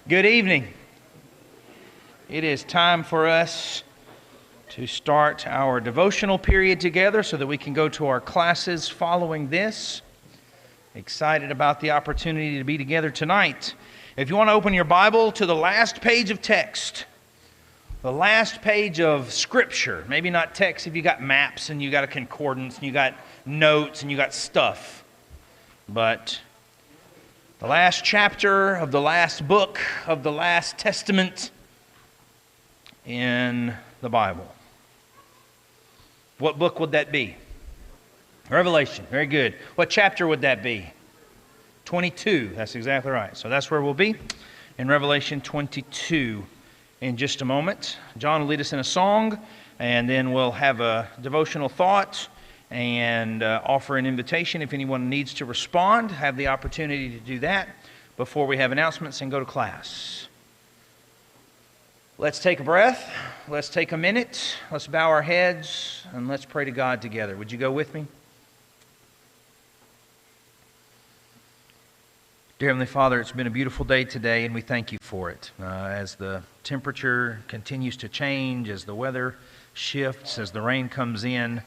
Good evening. It is time for us to start our devotional period together so that we can go to our classes following this. Excited about the opportunity to be together tonight. If you want to open your Bible to the last page of text, the last page of Scripture, maybe not text if you got maps and you got a concordance and you got notes and you got stuff, but the last chapter of the last book of the last Testament in the Bible. What book would that be? Revelation. Very good. What chapter would that be? 22. That's exactly right. So that's where we'll be in Revelation 22 in just a moment. John will lead us in a song, and then we'll have a devotional thought and offer an invitation if anyone needs to respond, have the opportunity to do that before we have announcements and go to class. Let's take a breath, let's take a minute, let's bow our heads, and let's pray to God together. Would you go with me? Dear Heavenly Father, it's been a beautiful day today, and we thank you for it. As the temperature continues to change, as the weather shifts, as the rain comes in,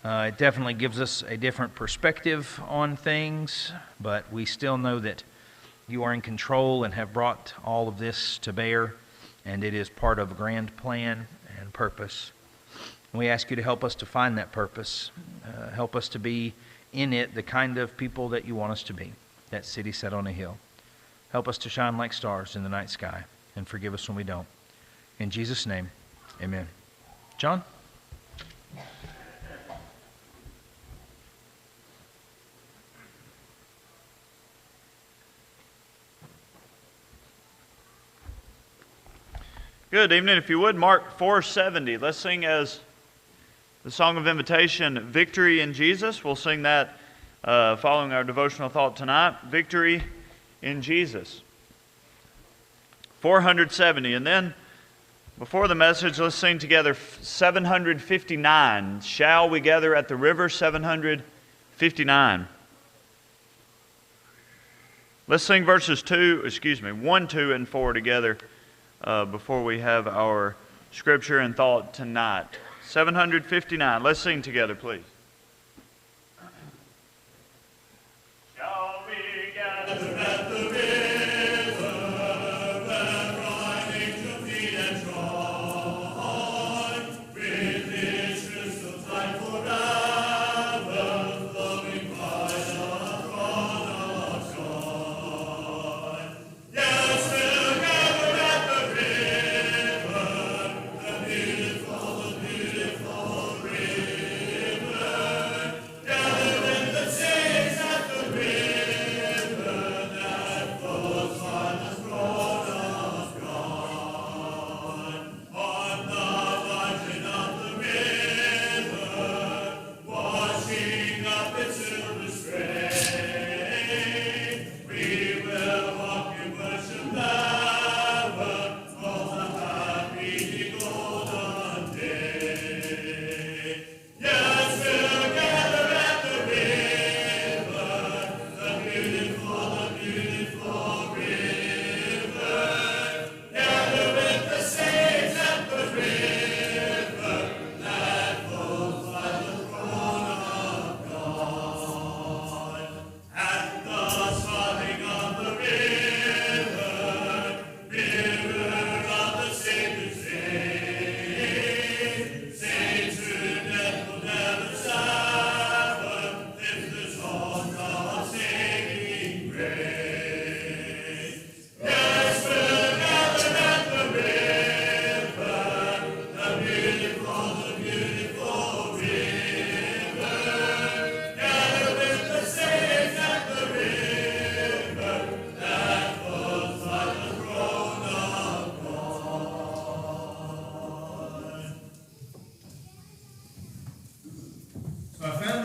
it definitely gives us a different perspective on things, but we still know that you are in control and have brought all of this to bear, and it is part of a grand plan and purpose. And we ask you to help us to find that purpose, help us to be in it the kind of people that you want us to be, that city set on a hill. Help us to shine like stars in the night sky, and forgive us when we don't. In Jesus' name, amen. John? Good evening. If you would, Mark 4:70. Let's sing as the song of invitation, Victory in Jesus. We'll sing that following our devotional thought tonight, Victory in Jesus. 470. And then, before the message, let's sing together 759. Shall we gather at the river? 759. Let's sing verses 1, 2, and 4 together. Before we have our scripture and thought tonight. 759. Let's sing together, please. Shall we gather at the river, where riding to feed and dry, with its crystal tide forever, flowing by the throne of God? Yes, we'll gather at the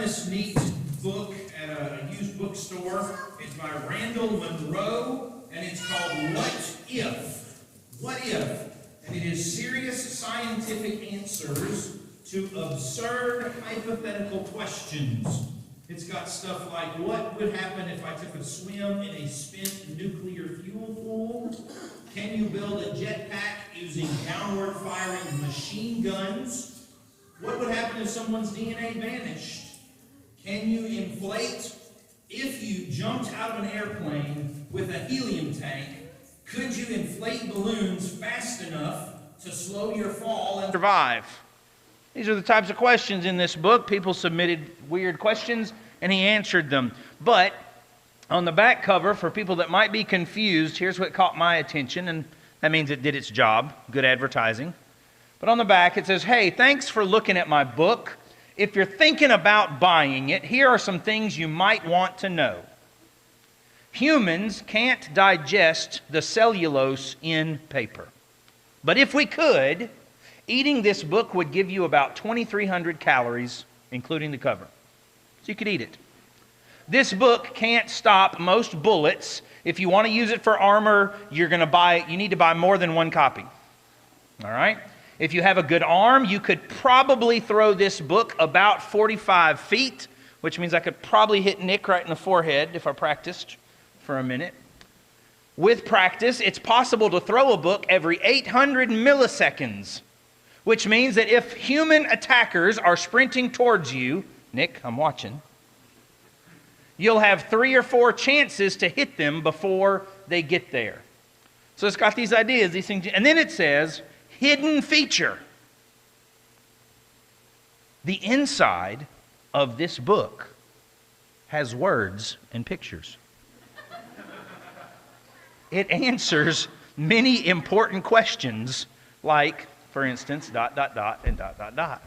this neat book at a used bookstore. It's by Randall Monroe, and it's called What If? What If? And it is serious scientific answers to absurd hypothetical questions. It's got stuff like, what would happen if I took a swim in a spent nuclear fuel pool? Can you build a jetpack using downward firing machine guns? What would happen if someone's DNA vanished? Can you inflate? If you jumped out of an airplane with a helium tank, could you inflate balloons fast enough to slow your fall and survive? These are the types of questions in this book. People submitted weird questions, and he answered them. But on the back cover, for people that might be confused, here's what caught my attention, and that means it did its job. Good advertising. But on the back, it says, "Hey, thanks for looking at my book. If you're thinking about buying it, here are some things you might want to know. Humans can't digest the cellulose in paper. But if we could, eating this book would give you about 2,300 calories, including the cover. So you could eat it. This book can't stop most bullets. If you want to use it for armor, you need to buy more than one copy. All right? If you have a good arm, you could probably throw this book about 45 feet, which means I could probably hit Nick right in the forehead if I practiced for a minute. With practice, it's possible to throw a book every 800 milliseconds, which means that if human attackers are sprinting towards you, Nick, I'm watching, you'll have 3 or 4 chances to hit them before they get there. So it's got these ideas, these things, and then it says, hidden feature. The inside of this book has words and pictures. It answers many important questions like, for instance, ... and ...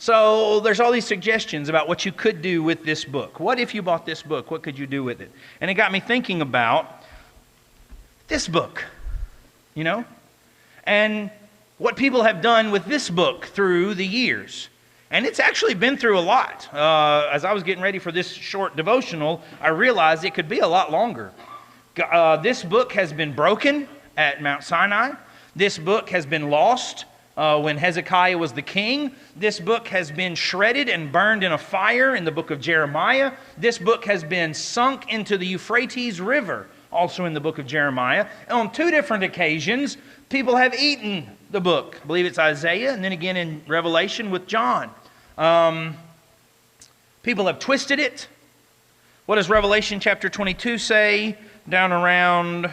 So there's all these suggestions about what you could do with this book. What if you bought this book? What could you do with it? And it got me thinking about this book, you know, and what people have done with this book through the years. And it's actually been through a lot. As I was getting ready for this short devotional, I realized it could be a lot longer. This book has been broken at Mount Sinai. This book has been lost when Hezekiah was the king. This book has been shredded and burned in a fire in the book of Jeremiah. This book has been sunk into the Euphrates River, also in the book of Jeremiah. And on 2 different occasions, people have eaten the book. I believe it's Isaiah, and then again in Revelation with John. People have twisted it. What does Revelation chapter 22 say? Down around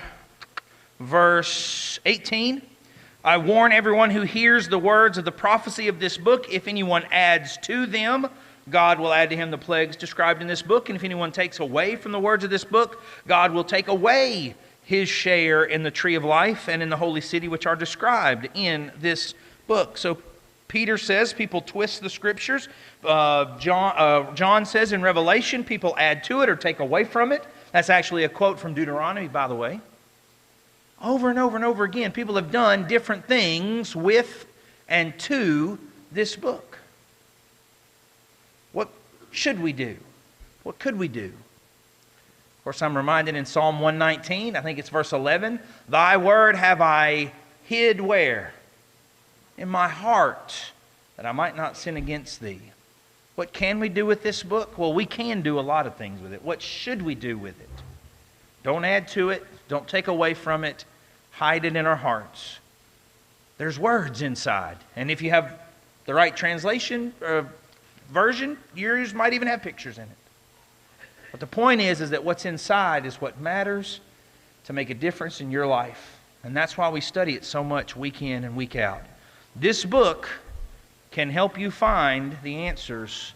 verse 18. I warn everyone who hears the words of the prophecy of this book, if anyone adds to them, God will add to him the plagues described in this book. And if anyone takes away from the words of this book, God will take away his share in the tree of life and in the holy city which are described in this book. So Peter says people twist the scriptures. John says in Revelation people add to it or take away from it. That's actually a quote from Deuteronomy, by the way. Over and over and over again, people have done different things with and to this book. What should we do? What could we do? Of course, I'm reminded in Psalm 119, I think it's verse 11, Thy word have I hid where? In my heart, that I might not sin against thee. What can we do with this book? Well, we can do a lot of things with it. What should we do with it? Don't add to it. Don't take away from it. Hide it in our hearts. There's words inside. And if you have the right translation or version, yours might even have pictures in it. But the point is that what's inside is what matters to make a difference in your life. And that's why we study it so much week in and week out. This book can help you find the answers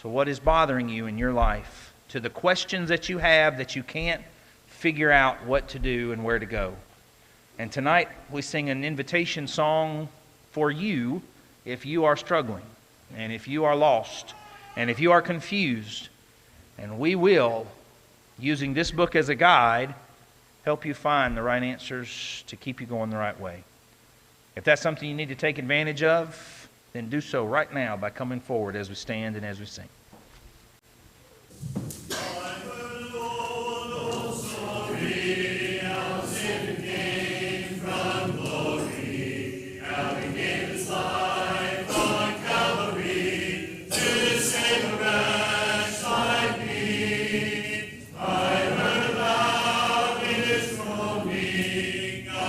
to what is bothering you in your life, to the questions that you have that you can't figure out what to do and where to go. And tonight we sing an invitation song for you if you are struggling, and if you are lost, and if you are confused. And we will, using this book as a guide, help you find the right answers to keep you going the right way. If that's something you need to take advantage of, then do so right now by coming forward as we stand and as we sing. God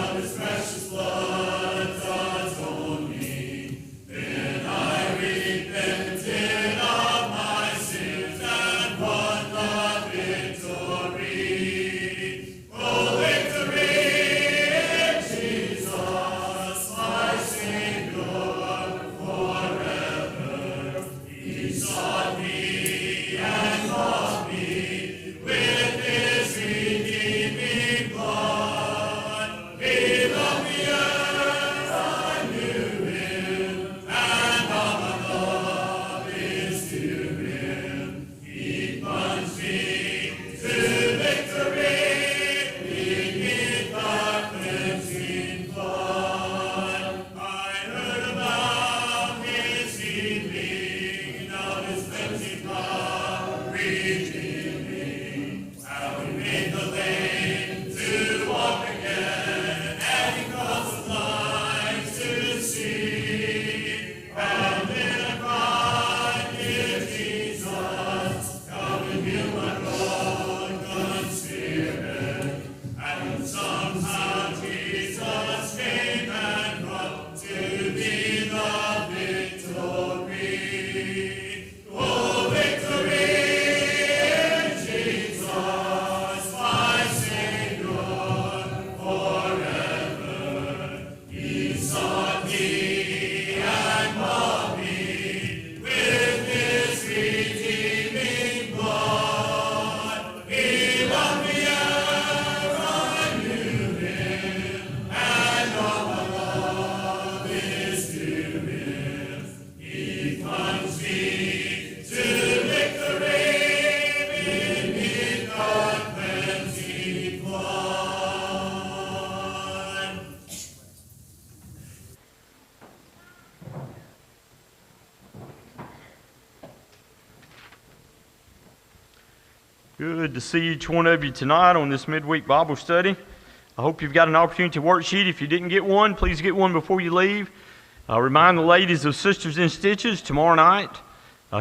Good to see each one of you tonight on this midweek Bible study. I hope you've got an opportunity worksheet. If you didn't get one, please get one before you leave. Remind the ladies of Sisters in Stitches tomorrow night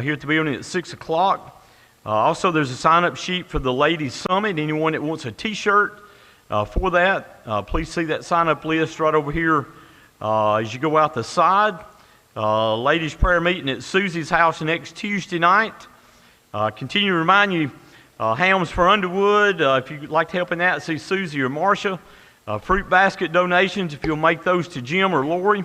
here at the building at 6 o'clock. Also, there's a sign-up sheet for the Ladies Summit. Anyone that wants a t-shirt for that, please see that sign-up list right over here as you go out the side. Ladies' prayer meeting at Susie's house next Tuesday night. Continue to remind you, Hams for Underwood, if you'd like to help in that, see Susie or Marcia. Fruit basket donations, if you'll make those to Jim or Lori.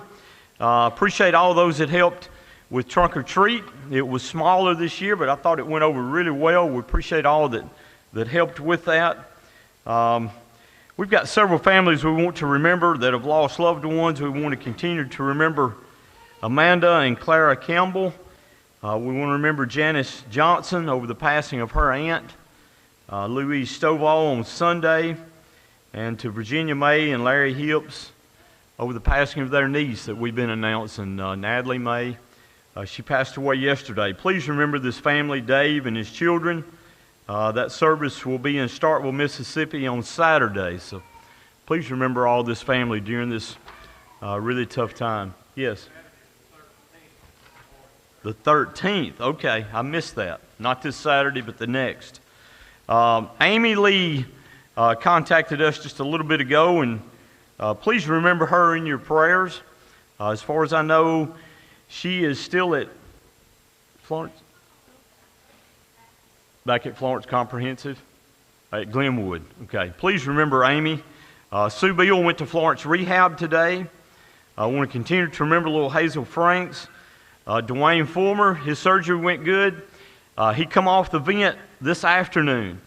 Appreciate all those that helped with Trunk or Treat. It was smaller this year, but I thought it went over really well. We appreciate all that helped with that. We've got several families we want to remember that have lost loved ones. We want to continue to remember Amanda and Clara Campbell. We want to remember Janice Johnson over the passing of her aunt, Louise Stovall on Sunday, and to Virginia May and Larry Hips over the passing of their niece that we've been announcing, Natalie May. She passed away yesterday. Please remember this family, Dave and his children. That service will be in Starkville, Mississippi on Saturday. So please remember all this family during this really tough time. Yes? The 13th. Okay, I missed that. Not this Saturday, but the next. Amy Lee contacted us just a little bit ago, and please remember her in your prayers. As far as I know, she is still at Florence. Back at Florence Comprehensive at Glenwood. Okay, please remember Amy. Sue Beal went to Florence Rehab today. I want to continue to remember little Hazel Franks. Dwayne Fulmer, his surgery went good. He come off the vent this afternoon.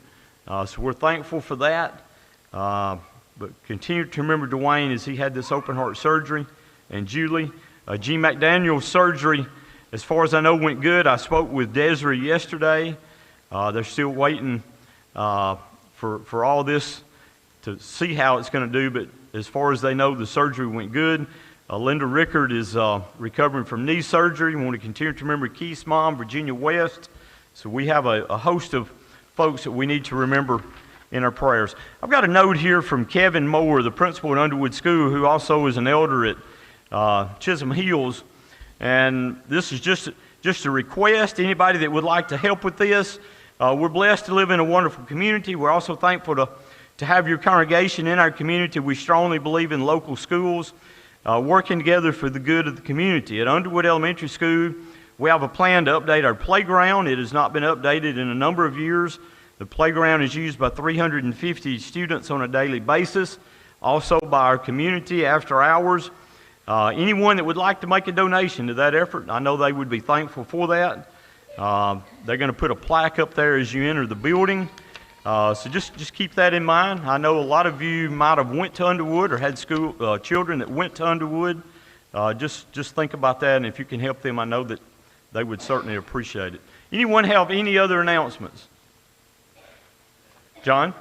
So we're thankful for that. But continue to remember Dwayne as he had this open heart surgery. And Julie. G. McDaniel's surgery, as far as I know, went good. I spoke with Desiree yesterday. They're still waiting for all this to see how it's going to do. But as far as they know, the surgery went good. Linda Rickard is recovering from knee surgery. We want to continue to remember Keith's mom, Virginia West. So we have a host of folks that we need to remember in our prayers. I've got a note here from Kevin Moore, the principal at Underwood School, who also is an elder at Chisholm Hills. And this is just a request. Anybody that would like to help with this, we're blessed to live in a wonderful community. We're also thankful to have your congregation in our community. We strongly believe in local schools working together for the good of the community. At Underwood Elementary School, we have a plan to update our playground. It has not been updated in a number of years. The playground is used by 350 students on a daily basis, also by our community after hours. Anyone that would like to make a donation to that effort, I know they would be thankful for that. They're going to put a plaque up there as you enter the building. So just keep that in mind. I know a lot of you might have went to Underwood or had school children that went to Underwood. Just think about that, and if you can help them, I know that they would certainly appreciate it. Anyone have any other announcements? John?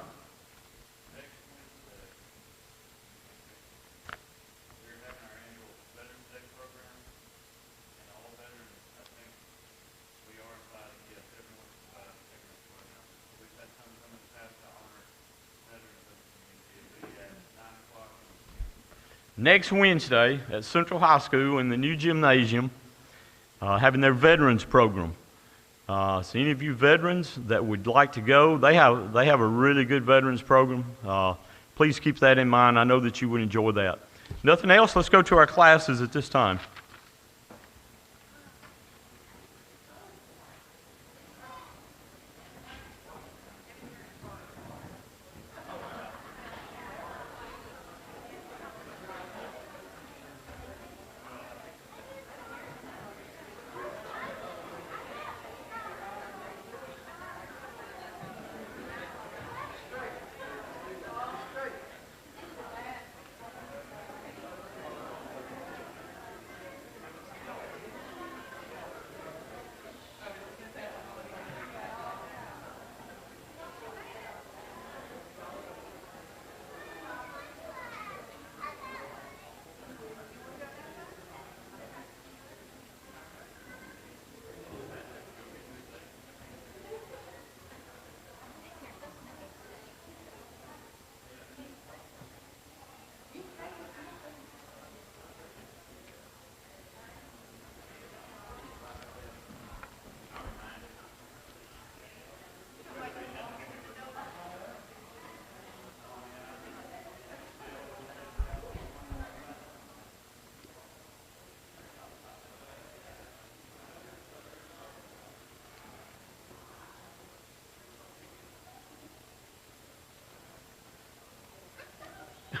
Next Wednesday at Central High School in the new gymnasium, having their veterans program. So any of you veterans that would like to go, they have a really good veterans program. Please keep that in mind. I know that you would enjoy that. Nothing else? Let's go to our classes at this time.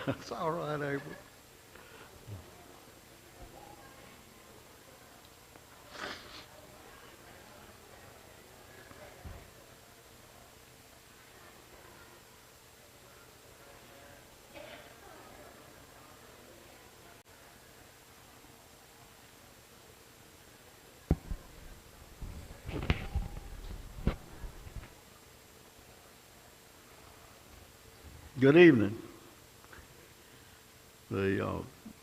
That's all right, April. Good evening.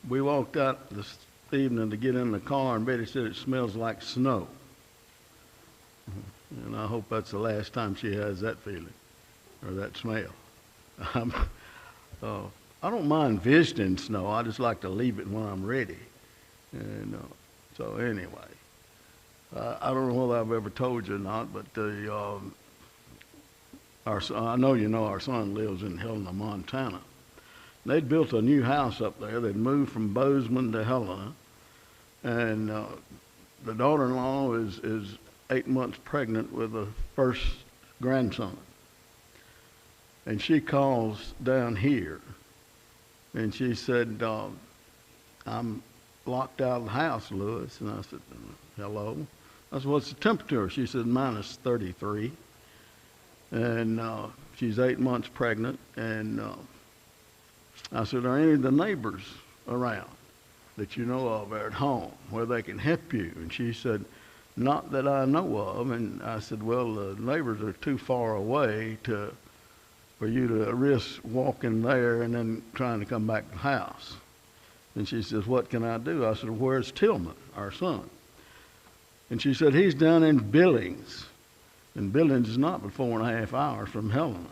We walked out this evening to get in the car, and Betty said it smells like snow. And I hope that's the last time she has that feeling or that smell. I don't mind visiting snow. I just like to leave it when I'm ready. And so anyway, I don't know whether I've ever told you or not, but I know you know our son lives in Helena, Montana. They'd built a new house up there. They'd moved from Bozeman to Helena, and the daughter-in-law is 8 months pregnant with the first grandson. And she calls down here, and she said, I'm locked out of the house, Lewis. And I said, hello? I said, what's the temperature? She said, minus 33. And she's 8 months pregnant. And I said, are any of the neighbors around that you know of at home where they can help you? And she said, not that I know of. And I said, well, the neighbors are too far away for you to risk walking there and then trying to come back to the house. And she says, what can I do? I said, where's Tillman, our son? And she said, he's down in Billings. And Billings is not but 4.5 hours from Helena,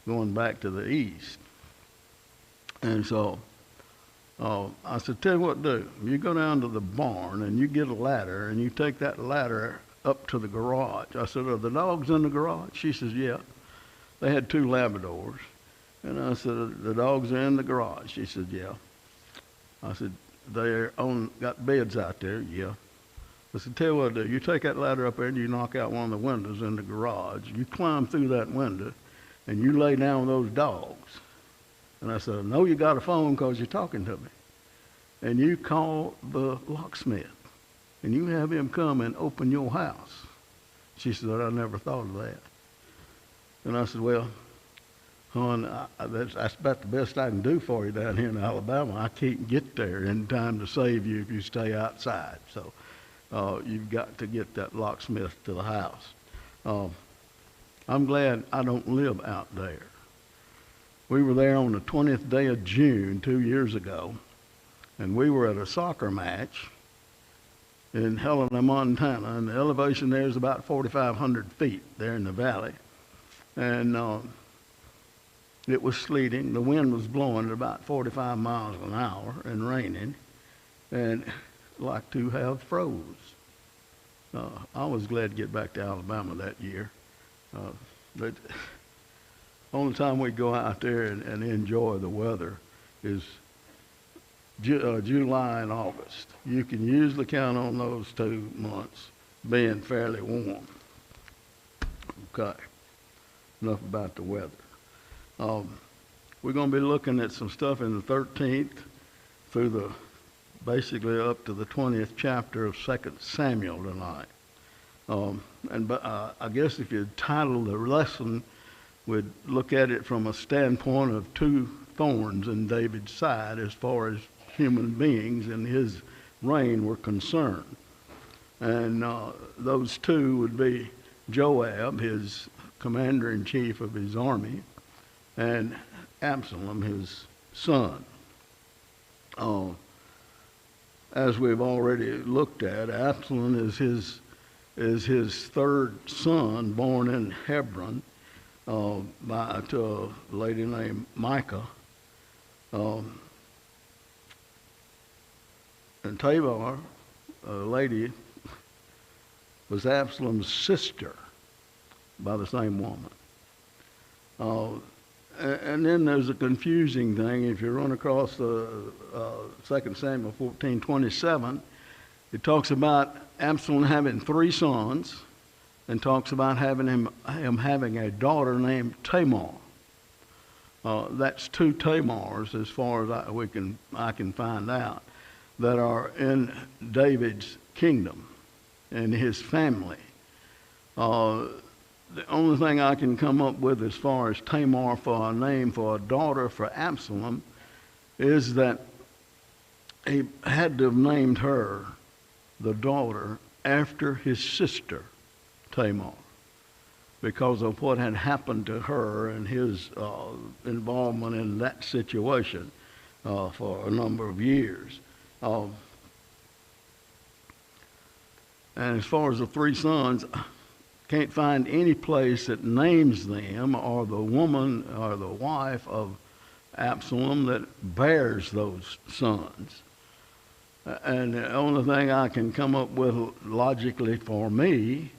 going back to the east. And so I said, tell you what to do. You go down to the barn and you get a ladder and you take that ladder up to the garage. I said, are the dogs in the garage? She says, yeah. They had 2 Labradors. And I said, the dogs are in the garage? She said, yeah. I said, they're got beds out there? Yeah. I said, tell you what to do. You take that ladder up there and you knock out one of the windows in the garage. You climb through that window and you lay down with those dogs. And I said, I know you got a phone because you're talking to me. And you call the locksmith and you have him come and open your house. She said, I never thought of that. And I said, well, hon, that's about the best I can do for you down here in Alabama. I can't get there in time to save you if you stay outside. So you've got to get that locksmith to the house. I'm glad I don't live out there. We were there on the 20th day of June 2 years ago, and we were at a soccer match in Helena, Montana, and the elevation there is about 4,500 feet there in the valley. And it was sleeting. The wind was blowing at about 45 miles an hour and raining, and like to have froze. I was glad to get back to Alabama that year. But only time we go out there and enjoy the weather is July and August. You can usually count on those 2 months being fairly warm. Okay, enough about the weather. We're going to be looking at some stuff in the 13th through basically up to the 20th chapter of 2 Samuel tonight. I guess if you title the lesson, we'd look at it from a standpoint of 2 thorns in David's side as far as human beings in his reign were concerned. And those 2 would be Joab, his commander-in-chief of his army, and Absalom, his son. As we've already looked at, Absalom is his third son, born in Hebron to a lady named Micah. And Tamar, a lady, was Absalom's sister by the same woman. And then there's a confusing thing. If you run across the 2 Samuel 14:27, it talks about Absalom having 3 sons and talks about him having a daughter named Tamar. That's 2 Tamars, as far as I can find out, that are in David's kingdom and his family. The only thing I can come up with as far as Tamar for a name for a daughter for Absalom is that he had to have named her, the daughter, after his sister Tamar, because of what had happened to her and his involvement in that situation for a number of years. And as far as the 3 sons, can't find any place that names them or the woman or the wife of Absalom that bears those sons. And the only thing I can come up with logically for me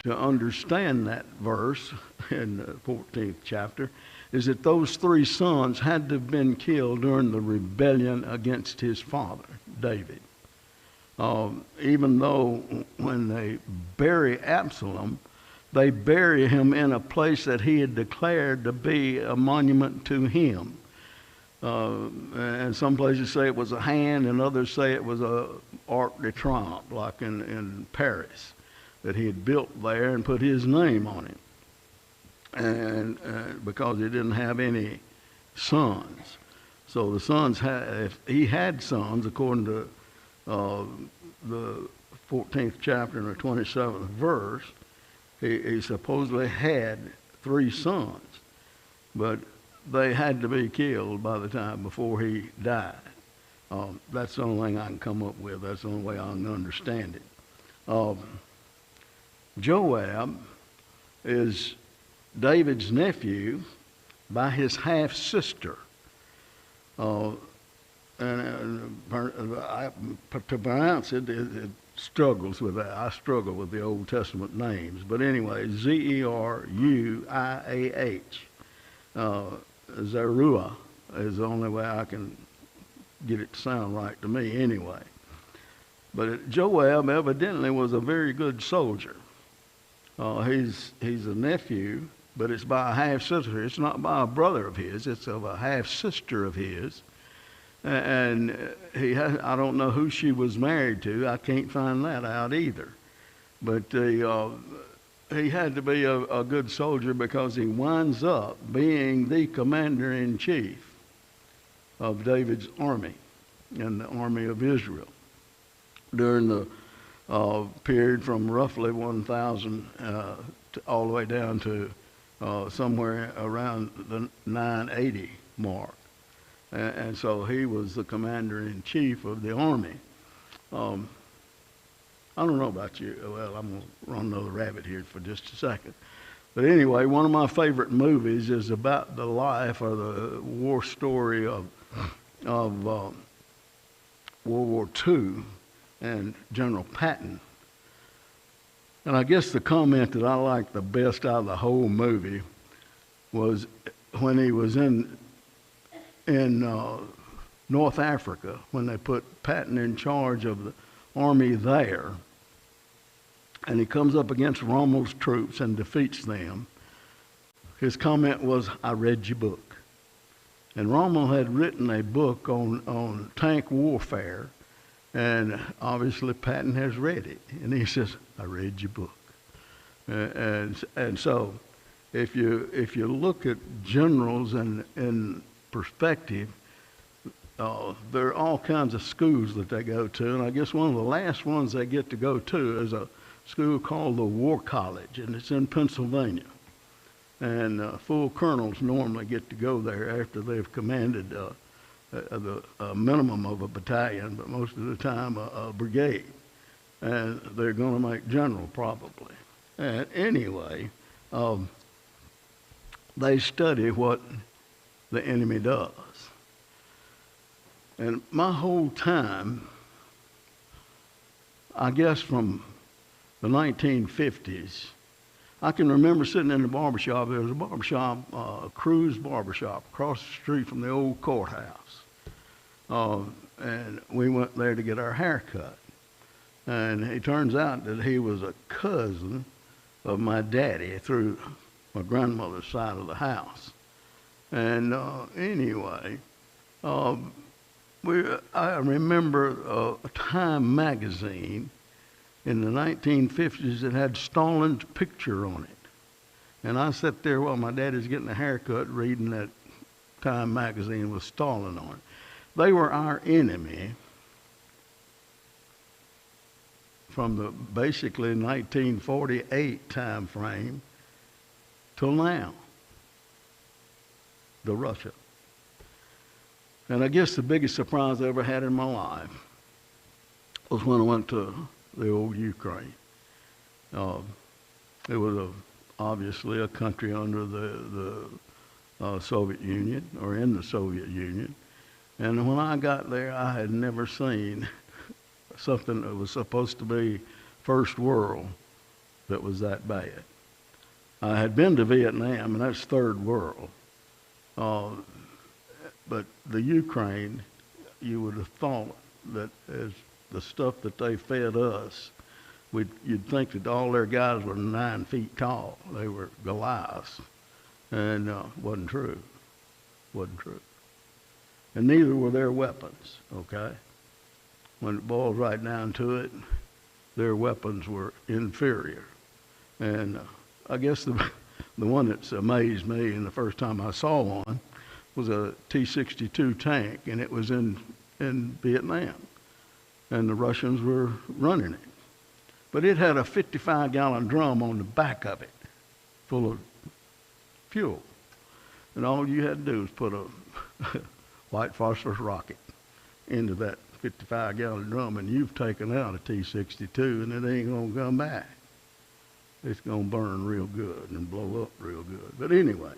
to understand that verse in the 14th chapter is that those 3 sons had to have been killed during the rebellion against his father, David. Even though when they bury Absalom, they bury him in a place that he had declared to be a monument to him. And some places say it was a hand, and others say it was a Arc de Triomphe, like in Paris, that he had built there and put his name on it. And because he didn't have any sons. So the sons if he had sons, according to the 14th chapter and the 27th verse, he supposedly had 3 sons, but they had to be killed by the time before he died. That's the only thing I can come up with. That's the only way I can understand it. Joab is David's nephew by his half-sister. To pronounce it, it struggles with that. I struggle with the Old Testament names. But anyway, Zeruiah. Zeruiah is the only way I can get it to sound right to me anyway. But Joab evidently was a very good soldier. He's a nephew, but it's by a half-sister. It's not by a brother of his. It's of a half-sister of his. And I don't know who she was married to. I can't find that out either. But he had to be a good soldier because he winds up being the commander-in-chief of David's army and the army of Israel during the period from roughly 1,000 all the way down to somewhere around the 980 mark. And so he was the commander-in-chief of the army. I don't know about you. Well, I'm going to run another rabbit here for just a second. But anyway, one of my favorite movies is about the life or the war story of World War II and General Patton. And I guess the comment that I liked the best out of the whole movie was when he was in North Africa, when they put Patton in charge of the army there, and he comes up against Rommel's troops and defeats them. His comment was, "I read your book." And Rommel had written a book on tank warfare, and obviously Patton has read it. And he says, "I read your book." And so if you look at generals in perspective, there are all kinds of schools that they go to, and I guess one of the last ones they get to go to is a school called the War College, and it's in Pennsylvania. And full colonels normally get to go there after they've commanded the minimum of a battalion, but most of the time a brigade. And they're going to make general probably. And anyway, they study what the enemy does. And my whole time, I guess from the 1950s, I can remember sitting in the barbershop. There was a barbershop, Cruz Barbershop, across the street from the old courthouse. And we went there to get our hair cut. And it turns out that he was a cousin of my daddy through my grandmother's side of the house. And anyway, uh, I remember a Time magazine in the 1950s that had Stalin's picture on it. And I sat there while my daddy's getting a haircut reading that Time magazine with Stalin on it. They were our enemy from the basically 1948 time frame till now, the Russia. And I guess the biggest surprise I ever had in my life was when I went to the old Ukraine. It was obviously a country under the Soviet Union, or in the Soviet Union. And when I got there, I had never seen something that was supposed to be first world that was that bad. I had been to Vietnam, and that's third world. But the Ukraine, you would have thought that as the stuff that they fed us, you'd think that all their guys were 9 feet tall. They were Goliaths. And wasn't true. Wasn't true. And neither were their weapons, okay? When it boils right down to it, their weapons were inferior. And I guess the one that's amazed me, and the first time I saw one, was a T-62 tank, and it was in Vietnam. And the Russians were running it. But it had a 55-gallon drum on the back of it, full of fuel. And all you had to do was put a white phosphorus rocket into that 55-gallon drum, and you've taken out a T-62, and it ain't going to come back. It's going to burn real good and blow up real good. But anyway,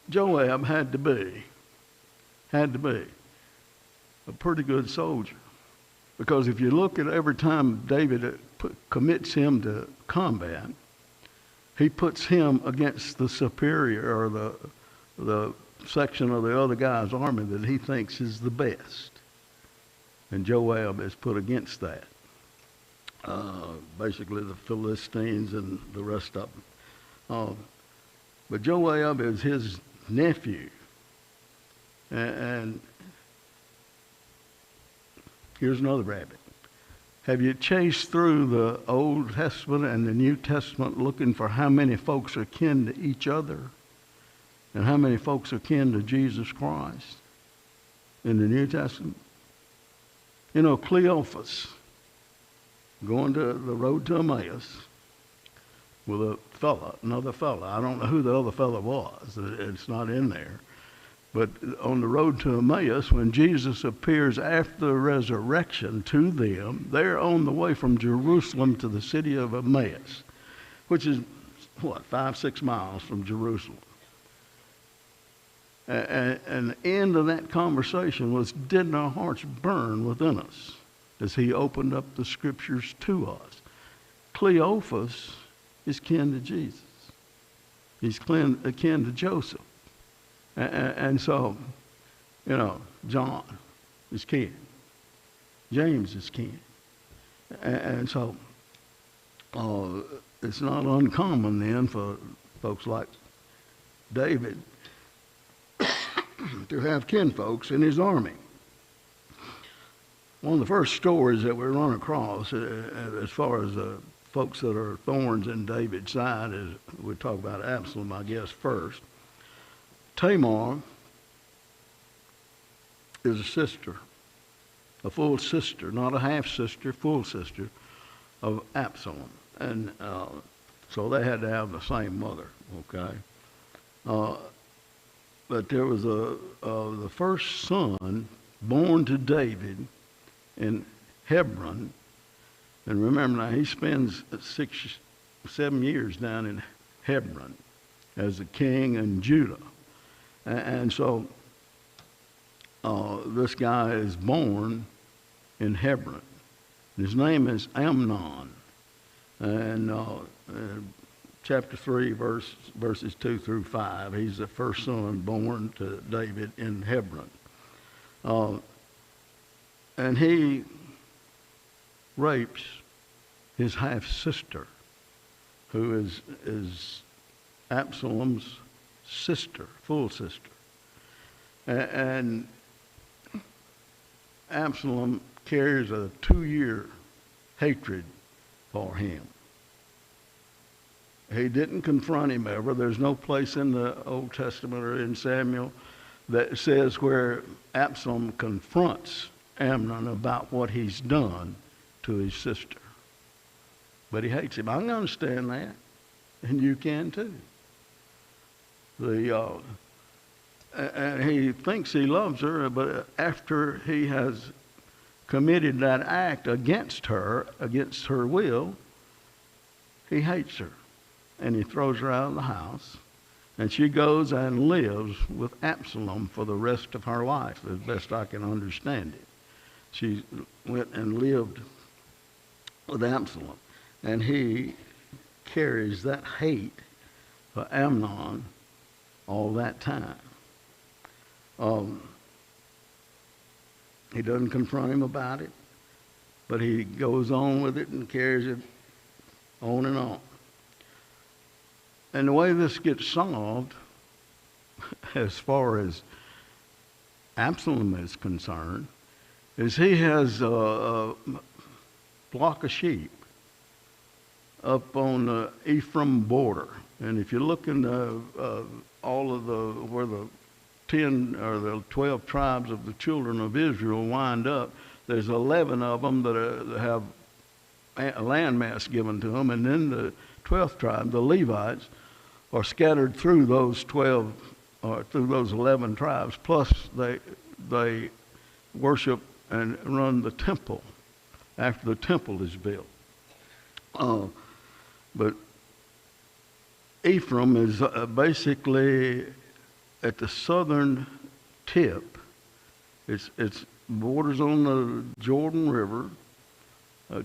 Joab had to be a pretty good soldier. Because if you look at every time David commits him to combat, he puts him against the superior, or the section of the other guy's army that he thinks is the best. And Joab is put against that. Basically the Philistines and the rest of them. But Joab is his nephew. And here's another rabbit. Have you chased through the Old Testament and the New Testament looking for how many folks are kin to each other and how many folks are kin to Jesus Christ in the New Testament? You know, Cleophas, going to the road to Emmaus with another fella. I don't know who the other fella was. It's not in there. But on the road to Emmaus, when Jesus appears after the resurrection to them, they're on the way from Jerusalem to the city of Emmaus, which is, 5-6 miles from Jerusalem. And the end of that conversation was, didn't our hearts burn within us as he opened up the scriptures to us? Cleophas is kin to Jesus. He's kin to Joseph. And so, you know, John is kin. James is kin. And so, it's not uncommon then for folks like David to have kinfolks in his army. One of the first stories that we run across, as far as folks that are thorns in David's side, is we talk about Absalom, I guess, first. Tamar is a sister, a full sister, not a half sister, full sister of Absalom. And so they had to have the same mother, okay? But there was the first son born to David in Hebron. And remember now, he spends 6-7 years down in Hebron as a king in Judah. And so this guy is born in Hebron. His name is Amnon. And chapter 3, verses 2 through 5, he's the first son born to David in Hebron. And he rapes his half-sister, who is Absalom's sister, full sister. And Absalom carries a 2-year hatred for him. He didn't confront him ever. There's no place in the Old Testament or in Samuel that says where Absalom confronts Amnon about what he's done to his sister. But he hates him. I can understand that, and you can too. And he thinks he loves her, but after he has committed that act against her will, he hates her. And he throws her out of the house. And she goes and lives with Absalom for the rest of her life, as best I can understand it. She went and lived with Absalom. And he carries that hate for Amnon all that time. He doesn't confront him about it, but he goes on with it and carries it on and on. And the way this gets solved, as far as Absalom is concerned, is he has a flock of sheep up on the Ephraim border. And if you look in where the 10 or the 12 tribes of the children of Israel wind up, there's 11 of them that have a landmass given to them, and then the 12th tribe, the Levites, are scattered through those 12 or through those 11 tribes. Plus, they worship and run the temple after the temple is built. But Ephraim is basically at the southern tip. It's borders on the Jordan River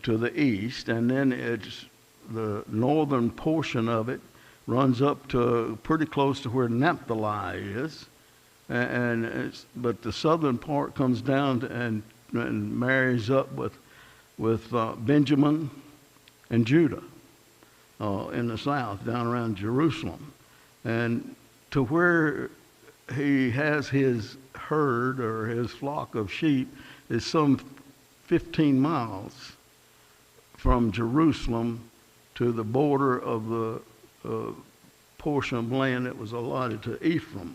to the east, and then it's the northern portion of it runs up to pretty close to where Naphtali is, but the southern part comes down and marries up with Benjamin and Judah in the south, down around Jerusalem, and to where he has his herd or his flock of sheep is some 15 miles from Jerusalem to the border of the portion of land that was allotted to Ephraim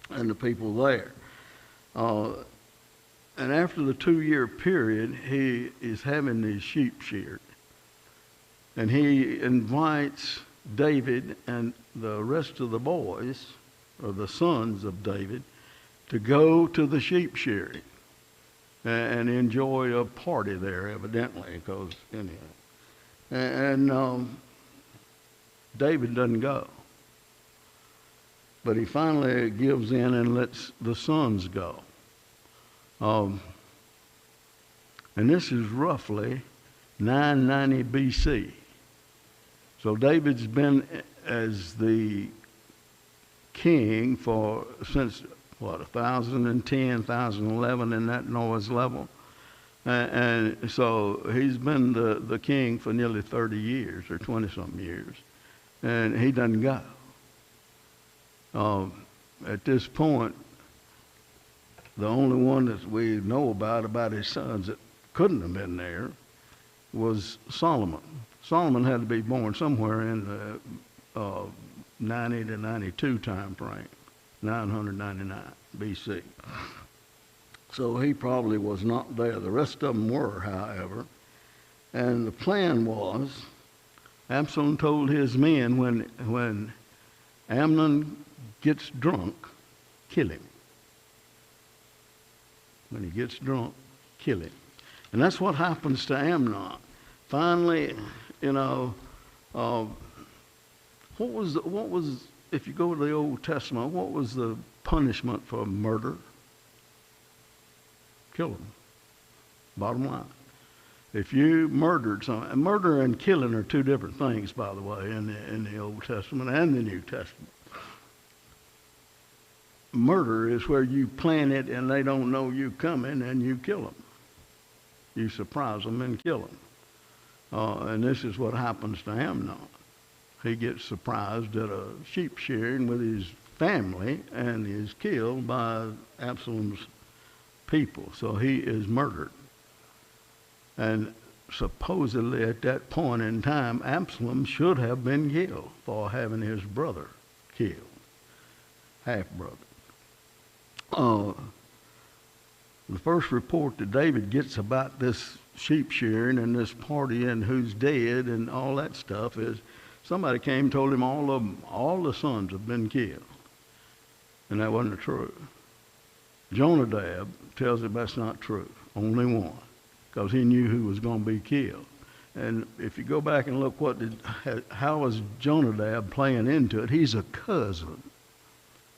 and the people there. And after the 2-year period, he is having these sheep sheared. And he invites David and the rest of the boys, or the sons of David, to go to the sheep shearing and enjoy a party there, evidently, because anyhow. And David doesn't go. But he finally gives in and lets the sons go. And this is roughly 990 BC. So David's been as the king since 1010, 1011 in that noise level. And so he's been the king for nearly 30 years or 20-something years. And he doesn't go. At this point, the only one that we know about his sons that couldn't have been there was Solomon. Solomon had to be born somewhere in the 90 to 92 time frame, 999 BC. So he probably was not there. The rest of them were, however. And the plan was, Absalom told his men, when Amnon gets drunk, kill him. When he gets drunk, kill him. And that's what happens to Amnon. Finally, what was, if you go to the Old Testament, what was the punishment for murder? Kill him. Bottom line. If you murdered someone, and murder and killing are two different things, by the way, in the Old Testament and the New Testament. Murder is where you plan it and they don't know you coming and you kill them. You surprise them and kill them. And this is what happens to Amnon. he gets surprised at a sheep shearing with his family and is killed by Absalom's people. So he is murdered. And supposedly at that point in time, Absalom should have been killed for having his brother killed, half-brother. The first report that David gets about this sheep shearing and this party and who's dead and all that stuff is somebody came and told him all the sons have been killed. And that wasn't true. Jonadab tells him that's not true, only one, because he knew who was going to be killed. And if you go back and look how was Jonadab playing into it, he's a cousin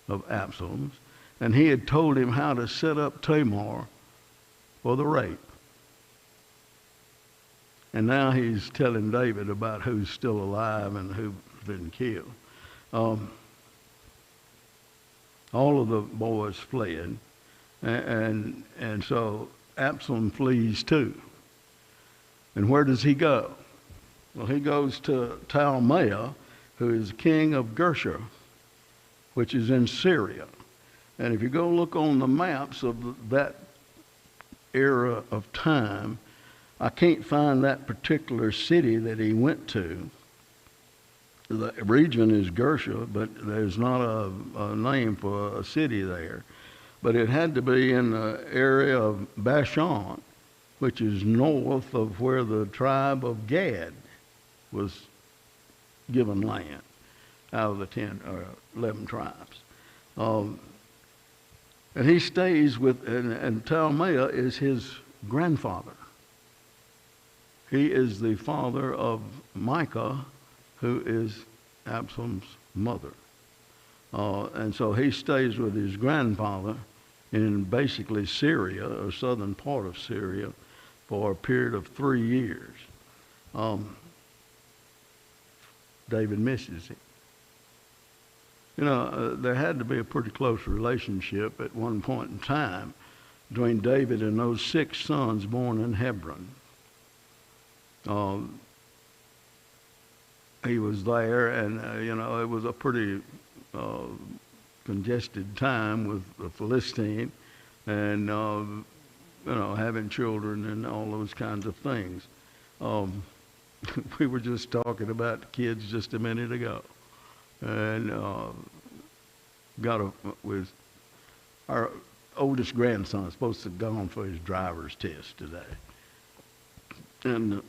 of Absalom's, and he had told him how to set up Tamar for the rape. And now he's telling David about who's still alive and who's been killed. All of the boys fled, and so Absalom flees too. And where does he go? Well, he goes to Talmaiah, who is king of Geshur, which is in Syria. And if you go look on the maps of that era of time, I can't find that particular city that he went to. The region is Geshur, but there's not a name for a city there. But it had to be in the area of Bashan, which is north of where the tribe of Gad was given land out of the 10 or 11 tribes. And he stays with, and Talmaiah is his grandfather. He is the father of Micah, who is Absalom's mother. And so he stays with his grandfather in basically Syria, or southern part of Syria, for a period of 3 years. David misses him. You know, there had to be a pretty close relationship at one point in time between David and those 6 sons born in Hebron. He was there, and, you know, it was a pretty congested time with the Philistine and, you know, having children and all those kinds of things. We were just talking about kids just a minute ago. And with our oldest grandson supposed to have gone for his driver's test today. And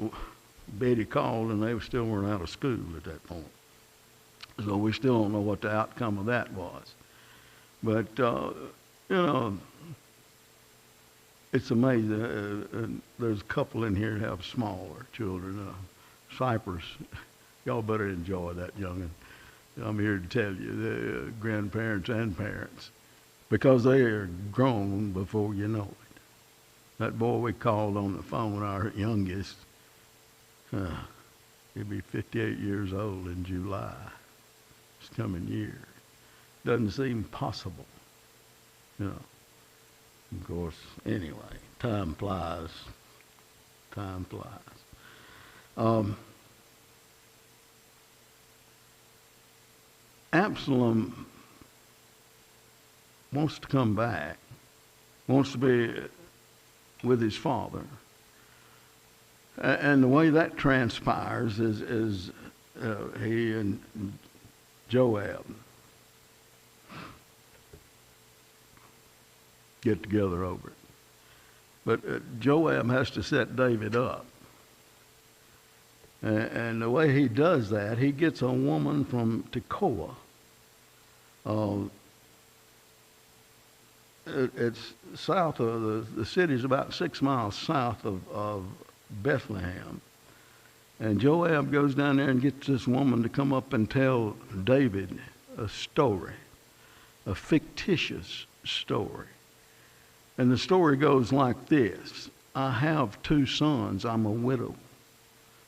Betty called, and they still weren't out of school at that point. So we still don't know what the outcome of that was. But, you know, it's amazing. There's a couple in here that have smaller children. Cypress, y'all better enjoy that young'un. I'm here to tell you, the grandparents and parents, because they are grown before you know it. That boy we called on the phone, our youngest, he'll be 58 years old in July, this coming year. Doesn't seem possible, you know. Of course, anyway, time flies. Time flies. Absalom wants to come back, wants to be with his father. And the way that transpires is he and Joab get together over it. But Joab has to set David up. And the way he does that, he gets a woman from Tekoa. It's south of the city's about 6 miles south of Bethlehem. And Joab goes down there and gets this woman to come up and tell David a story, a fictitious story. And the story goes like this: I have 2 sons. I'm a widow.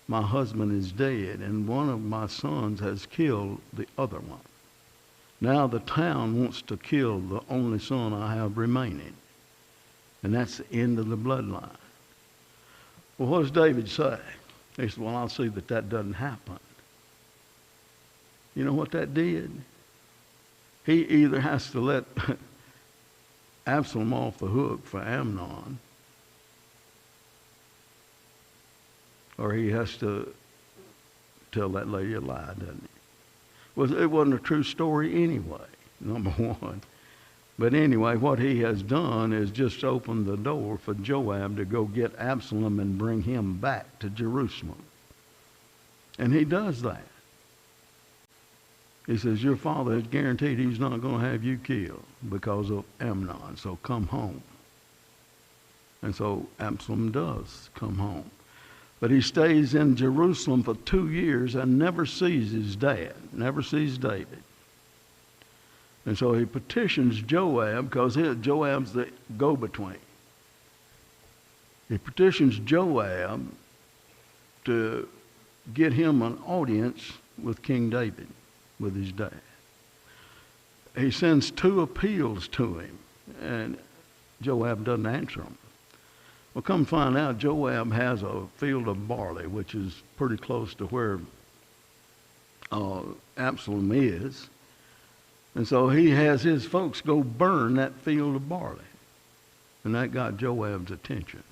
My husband is dead, and one of my sons has killed the other one. Now the town wants to kill the only son I have remaining. And that's the end of the bloodline. Well, what does David say? He said, well, I'll see that that doesn't happen. You know what that did? He either has to let Absalom off the hook for Amnon, or he has to tell that lady a lie, doesn't he? Well, it wasn't a true story anyway, number one. But anyway, what he has done is just opened the door for Joab to go get Absalom and bring him back to Jerusalem. And he does that. He says, your father is guaranteed he's not going to have you killed because of Amnon, so come home. And so Absalom does come home. But he stays in Jerusalem for 2 years and never sees his dad, never sees David. And so he petitions Joab, because Joab's the go-between. He petitions Joab to get him an audience with King David, with his dad. He sends 2 appeals to him, and Joab doesn't answer them. Well, come find out, Joab has a field of barley, which is pretty close to where Absalom is. And so he has his folks go burn that field of barley. And that got Joab's attention.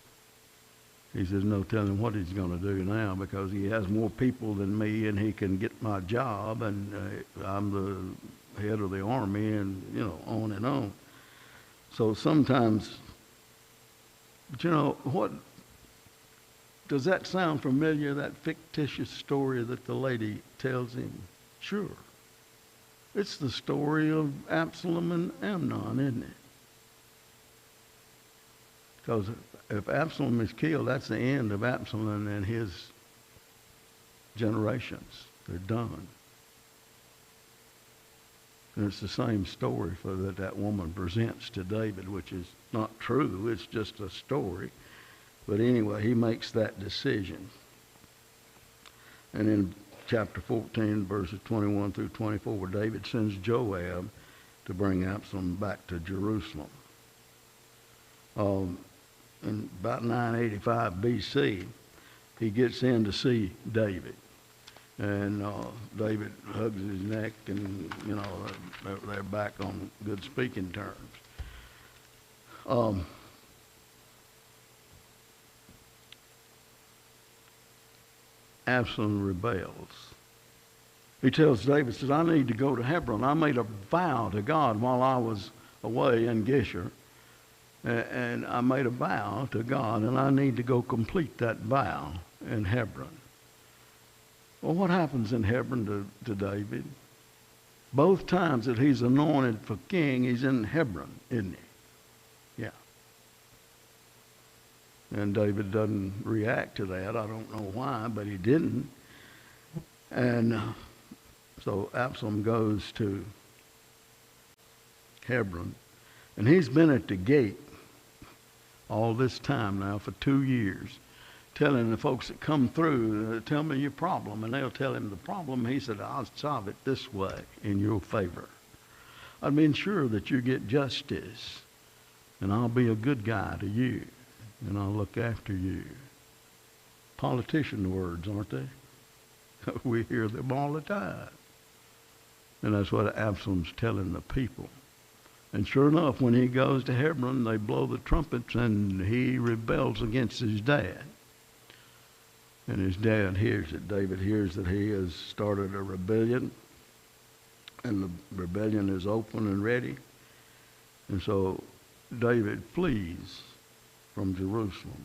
He says, no telling what he's going to do now, because he has more people than me and he can get my job, and I'm the head of the army, and, on and on. So sometimes, but what, does that sound familiar, that fictitious story that the lady tells him? Sure. It's the story of Absalom and Amnon, isn't it? Because if Absalom is killed, that's the end of Absalom and his generations. They're done. And it's the same story that woman presents to David, which is not true. It's just a story. But anyway, he makes that decision. And in chapter 14, verses 21 through 24, David sends Joab to bring Absalom back to Jerusalem. In about 985 B.C., he gets in to see David. And David hugs his neck, and, they're back on good speaking terms. Absalom rebels. He tells David, says, I need to go to Hebron. I made a vow to God while I was away in Geshur. And I made a vow to God, and I need to go complete that vow in Hebron. Well, what happens in Hebron to David? Both times that he's anointed for king, he's in Hebron, isn't he? Yeah. And David doesn't react to that. I don't know why, but he didn't. And so Absalom goes to Hebron, and he's been at the gate all this time now for 2 years, telling the folks that come through, tell me your problem. And they'll tell him the problem. He said, I'll solve it this way in your favor. I'll ensure that you get justice, and I'll be a good guy to you, and I'll look after you. Politician words, aren't they? We hear them all the time. And that's what Absalom's telling the people. And sure enough, when he goes to Hebron, they blow the trumpets, and he rebels against his dad. And his dad hears it. David hears that he has started a rebellion, and the rebellion is open and ready. And so David flees from Jerusalem.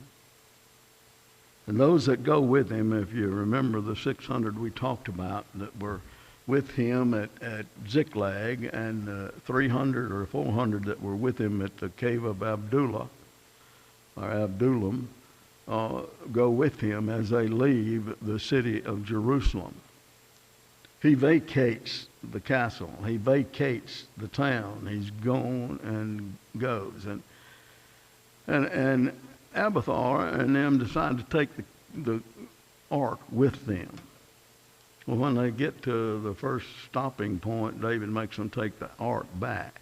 And those that go with him, if you remember the 600 we talked about that were with him at Ziklag, and 300 or 400 that were with him at the cave of Adullam, go with him as they leave the city of Jerusalem. He vacates the castle. He vacates the town. He's gone and goes. And Abiathar and them decide to take the ark with them. Well, when they get to the first stopping point, David makes them take the ark back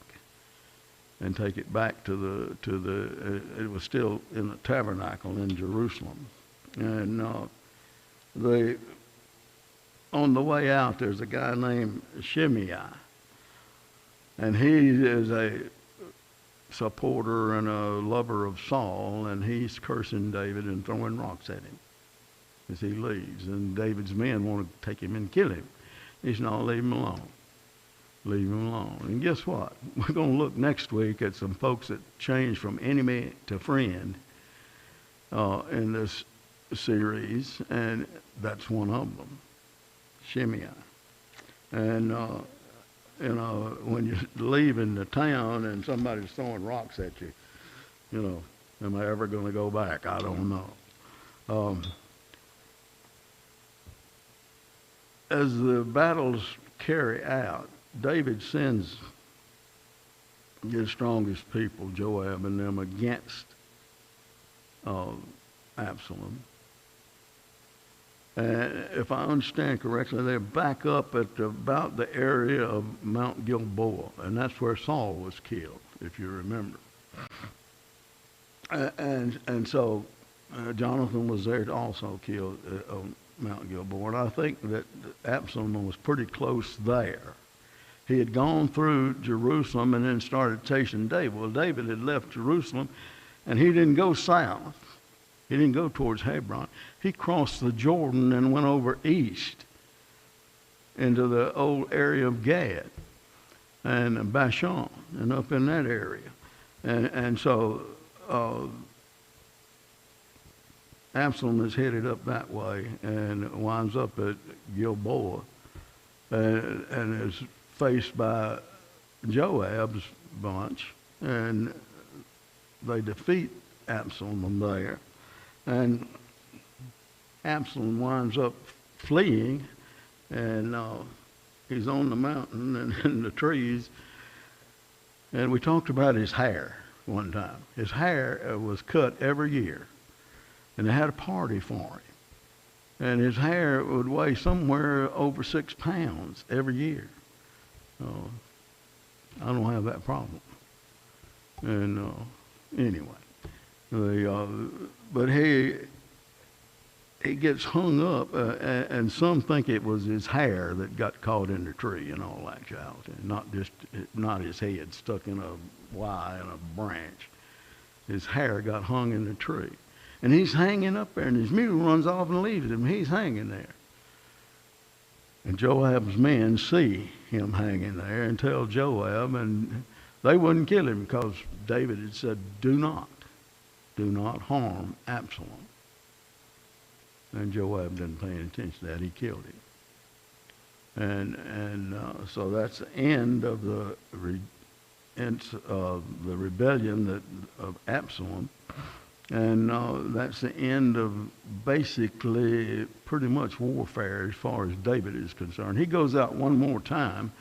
and take it back to the it was still in the tabernacle in Jerusalem. And the on the way out, there's a guy named Shimei, and he is a supporter and a lover of Saul, and he's cursing David and throwing rocks at him as he leaves. And David's men want to take him and kill him. He's not, leave him alone. Leave him alone. And guess what? We're going to look next week at some folks that changed from enemy to friend in this series, and that's one of them, Shimei. And when you're leaving the town and somebody's throwing rocks at you, am I ever going to go back? I don't know. As the battles carry out, David sends his strongest people, Joab and them, against Absalom. And if I understand correctly, they're back up at about the area of Mount Gilboa, and that's where Saul was killed, if you remember. And so Jonathan was there to also kill on Mount Gilboa, and I think that Absalom was pretty close there. He had gone through Jerusalem and then started chasing David. Well, David had left Jerusalem, and he didn't go south. He didn't go towards Hebron. He crossed the Jordan and went over east into the old area of Gad and Bashan and up in that area. And so Absalom is headed up that way and winds up at Gilboa and is faced by Joab's bunch, and they defeat Absalom there. And Absalom winds up fleeing, and he's on the mountain and in the trees. And we talked about his hair one time. His hair was cut every year, and they had a party for him. And his hair would weigh somewhere over 6 pounds every year. I don't have that problem. And anyway, but he gets hung up, and some think it was his hair that got caught in the tree in all actuality, not his head stuck in a Y in a branch. His hair got hung in the tree. And he's hanging up there, and his mule runs off and leaves him. He's hanging there. And Joab's men see him hanging there and tell Joab, and they wouldn't kill him because David had said, do not harm Absalom. And Joab didn't pay any attention to that. He killed him. And so that's the end of the rebellion of Absalom. And that's the end of basically pretty much warfare as far as David is concerned. He goes out one more time,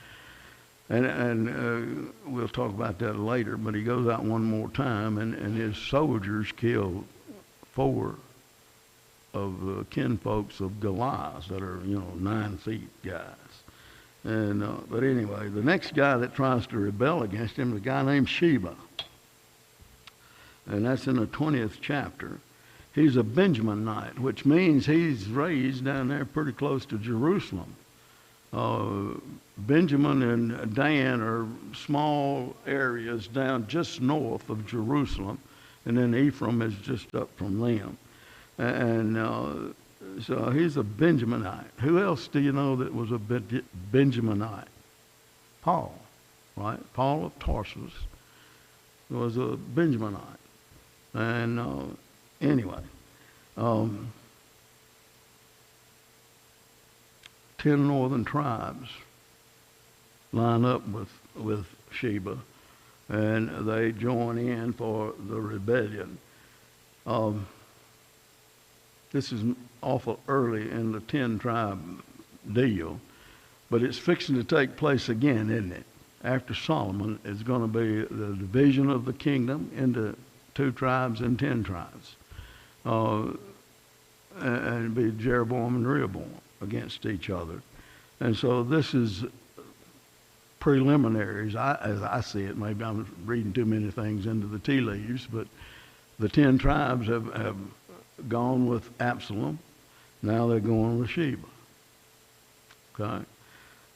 and we'll talk about that later, but he goes out one more time, and his soldiers kill 4 of the kinfolks of Goliath that are, 9 feet guys. And but anyway, the next guy that tries to rebel against him is a guy named Sheba. And that's in the 20th chapter. He's a Benjaminite, which means he's raised down there pretty close to Jerusalem. Benjamin and Dan are small areas down just north of Jerusalem, and then Ephraim is just up from them. And so he's a Benjaminite. Who else do you know that was a Benjaminite? Paul, right? Paul of Tarsus was a Benjaminite. And anyway, 10 northern tribes line up with Sheba, and they join in for the rebellion. This is awful early in the 10-tribe deal, but it's fixing to take place again, isn't it? After Solomon, it's going to be the division of the kingdom into 2 tribes and 10 tribes, and be Jeroboam and Rehoboam against each other. And so this is preliminaries, as I see it. Maybe I'm reading too many things into the tea leaves, but the 10 tribes have gone with Absalom. Now they're going with Sheba. Okay?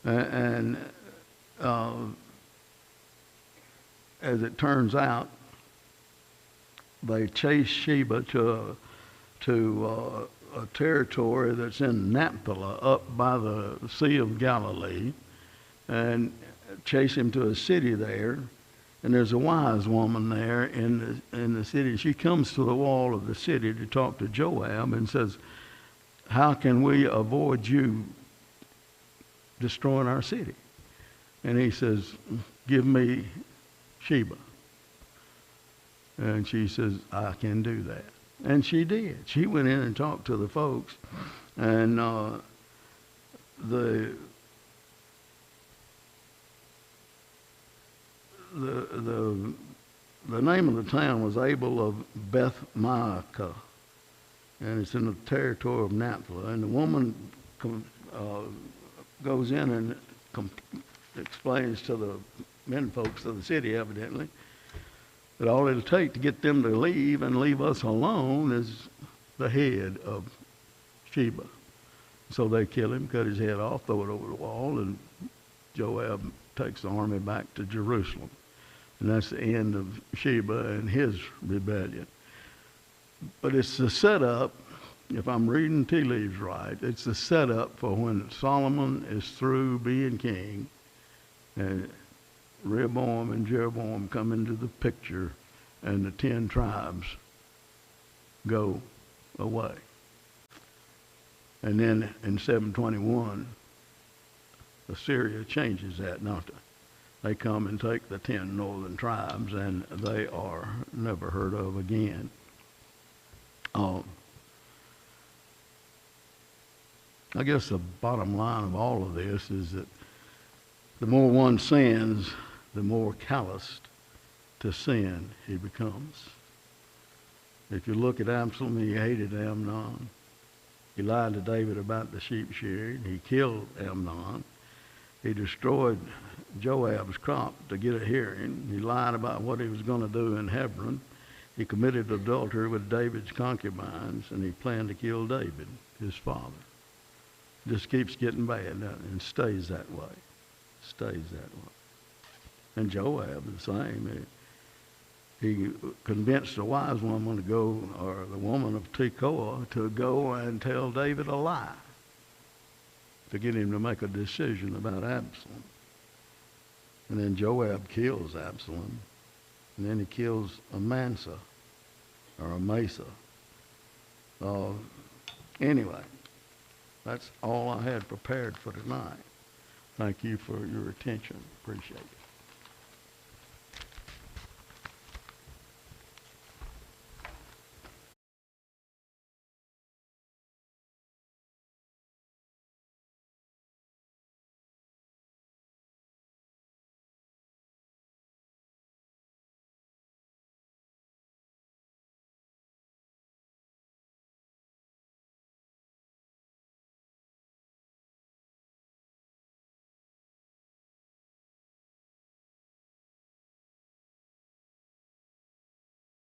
And as it turns out, they chased Sheba to a territory that's in Naphtali, up by the Sea of Galilee, and chase him to a city there. And there's a wise woman there in the city. She comes to the wall of the city to talk to Joab and says, "How can we avoid you destroying our city?" And he says, "Give me Sheba." And she says, "I can do that." And she did. She went in and talked to the folks, and the name of the town was Abel of Beth Maacah, and it's in the territory of Naphtali. And the woman goes in and explains to the men folks of the city, evidently, that all it'll take to get them to leave and leave us alone is the head of Sheba. So they kill him, cut his head off, throw it over the wall, and Joab takes the army back to Jerusalem. And that's the end of Sheba and his rebellion. But it's the setup, if I'm reading tea leaves right, it's the setup for when Solomon is through being king, and Rehoboam and Jeroboam come into the picture, and the 10 tribes go away. And then in 721, Assyria changes that, don't they? They come and take the 10 northern tribes, and they are never heard of again. I guess the bottom line of all of this is that the more one sins, the more calloused to sin he becomes. If you look at Absalom, he hated Amnon. He lied to David about the sheep shearing. He killed Amnon. He destroyed Joab's crop to get a hearing. He lied about what he was going to do in Hebron. He committed adultery with David's concubines, and he planned to kill David, his father. It just keeps getting bad, and stays that way. Stays that way. And Joab the same. He convinced the wise woman to go, or the woman of Tekoa, to go and tell David a lie to get him to make a decision about Absalom. And then Joab kills Absalom, and then he kills Amasa, or Amasa. Anyway, that's all I had prepared for tonight. Thank you for your attention. Appreciate it.